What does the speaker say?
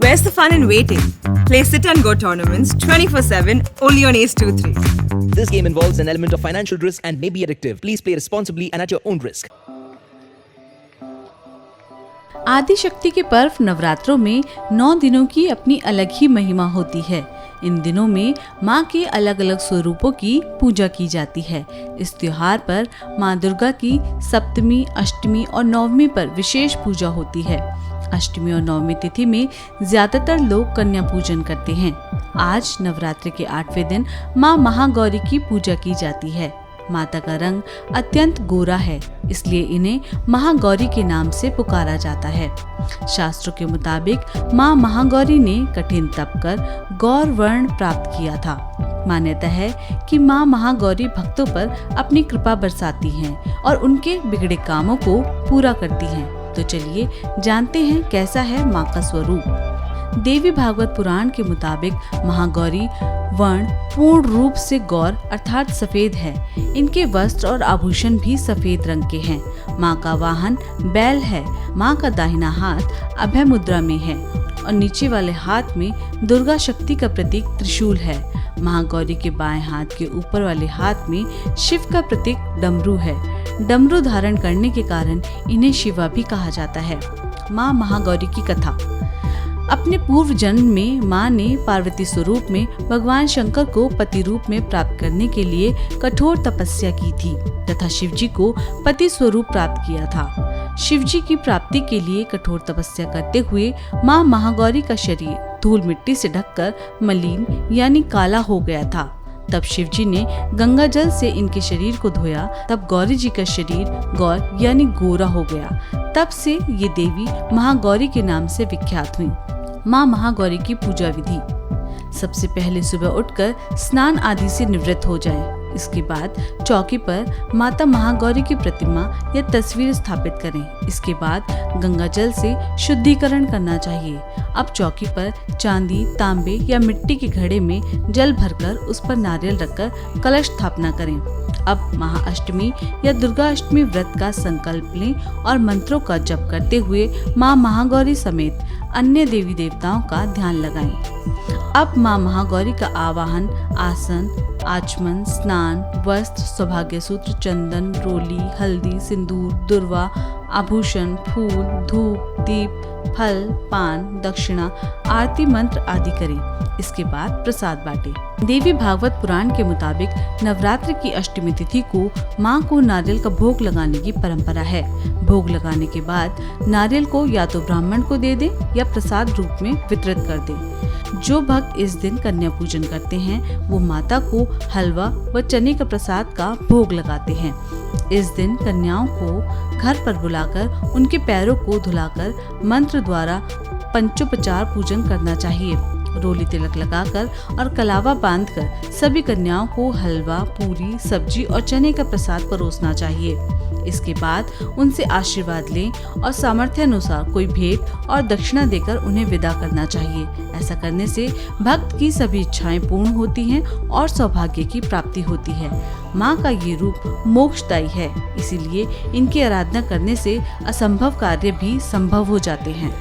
Where's the fun in waiting? Play Sit and Go tournaments 24/7 only on Ace 2-3. This game involves an element of financial risk and may be addictive. Please play responsibly and at your own risk. आदि शक्ति के पर्व नवरात्रों में 9 दिनों की अपनी अलग ही महिमा होती है। इन दिनों में माँ के अलग अलग स्वरूपों की पूजा की जाती है। इस त्योहार पर माँ दुर्गा की सप्तमी, अष्टमी और नवमी पर विशेष पूजा होती है। अष्टमी और नवमी तिथि में ज्यादातर लोग कन्या पूजन करते हैं। आज नवरात्रि के 8वें दिन माँ महागौरी की पूजा की जाती है। माता का रंग अत्यंत गोरा है, इसलिए इन्हें महागौरी के नाम से पुकारा जाता है। शास्त्रों के मुताबिक माँ महागौरी ने कठिन तप कर गौर वर्ण प्राप्त किया था। मान्यता है कि माँ महागौरी भक्तों पर अपनी कृपा बरसाती हैं और उनके बिगड़े कामों को पूरा करती हैं। तो चलिए जानते हैं कैसा है माँ का स्वरूप। देवी भागवत पुराण के मुताबिक महागौरी वर्ण पूर्ण रूप से गौर अर्थात सफेद है। इनके वस्त्र और आभूषण भी सफेद रंग के हैं। माँ का वाहन बैल है। माँ का दाहिना हाथ अभय मुद्रा में है और नीचे वाले हाथ में दुर्गा शक्ति का प्रतीक त्रिशूल है। महागौरी के बाएं हाथ के ऊपर वाले हाथ में शिव का प्रतीक डमरू है। डमरू धारण करने के कारण इन्हें शिवा भी कहा जाता है। माँ महागौरी की कथा। अपने पूर्व जन्म में माँ ने पार्वती स्वरूप में भगवान शंकर को पति रूप में प्राप्त करने के लिए कठोर तपस्या की थी तथा शिवजी को पति स्वरूप प्राप्त किया था। शिवजी की प्राप्ति के लिए कठोर तपस्या करते हुए माँ महागौरी का शरीर धूल मिट्टी से ढककर मलिन यानी काला हो गया था। तब शिवजी ने गंगा जल से इनके शरीर को धोया। तब गौरी जी का शरीर गौर यानी गोरा हो गया। तब से ये देवी महागौरी के नाम से विख्यात हुई। माँ महागौरी की पूजा विधि। सबसे पहले सुबह उठकर स्नान आदि से निवृत्त हो जाए। इसके बाद चौकी पर माता महागौरी की प्रतिमा या तस्वीर स्थापित करें। इसके बाद गंगा जल से शुद्धिकरण करना चाहिए। अब चौकी पर चांदी, तांबे या मिट्टी के घड़े में जल भरकर उस पर नारियल रखकर कलश स्थापना करें। अब महाअष्टमी या दुर्गा अष्टमी व्रत का संकल्प लें और मंत्रों का जप करते हुए माँ महागौरी समेत अन्य देवी देवताओं का ध्यान लगाएं। अब माँ महागौरी का आवाहन, आसन, आचमन, स्नान, वस्त्र, सौभाग्य सूत्र, चंदन, रोली, हल्दी, सिंदूर, दुर्वा, आभूषण, फूल, धूप, दीप, फल, पान, दक्षिणा, आरती मंत्र आदि करें। इसके बाद प्रसाद बांटे। देवी भागवत पुराण के मुताबिक नवरात्रि की अष्टमी तिथि को माँ को नारियल का भोग लगाने की परंपरा है। भोग लगाने के बाद नारियल को या तो ब्राह्मण को दे दे या प्रसाद रूप में वितरित कर दे। जो भक्त इस दिन कन्या पूजन करते हैं वो माता को हलवा व चने का प्रसाद का भोग लगाते हैं। इस दिन कन्याओं को घर पर बुलाकर उनके पैरों को धुलाकर मंत्र द्वारा पंचोपचार पूजन करना चाहिए। रोली तिलक लगाकर और कलावा बांधकर सभी कन्याओं को हलवा, पूरी, सब्जी और चने का प्रसाद परोसना चाहिए। इसके बाद उनसे आशीर्वाद लें और सामर्थ्य अनुसार कोई भेंट और दक्षिणा देकर उन्हें विदा करना चाहिए। ऐसा करने से भक्त की सभी इच्छाएं पूर्ण होती हैं और सौभाग्य की प्राप्ति होती है। माँ का ये रूप मोक्षदायी है, इसीलिए इनकी आराधना करने से असंभव कार्य भी संभव हो जाते हैं।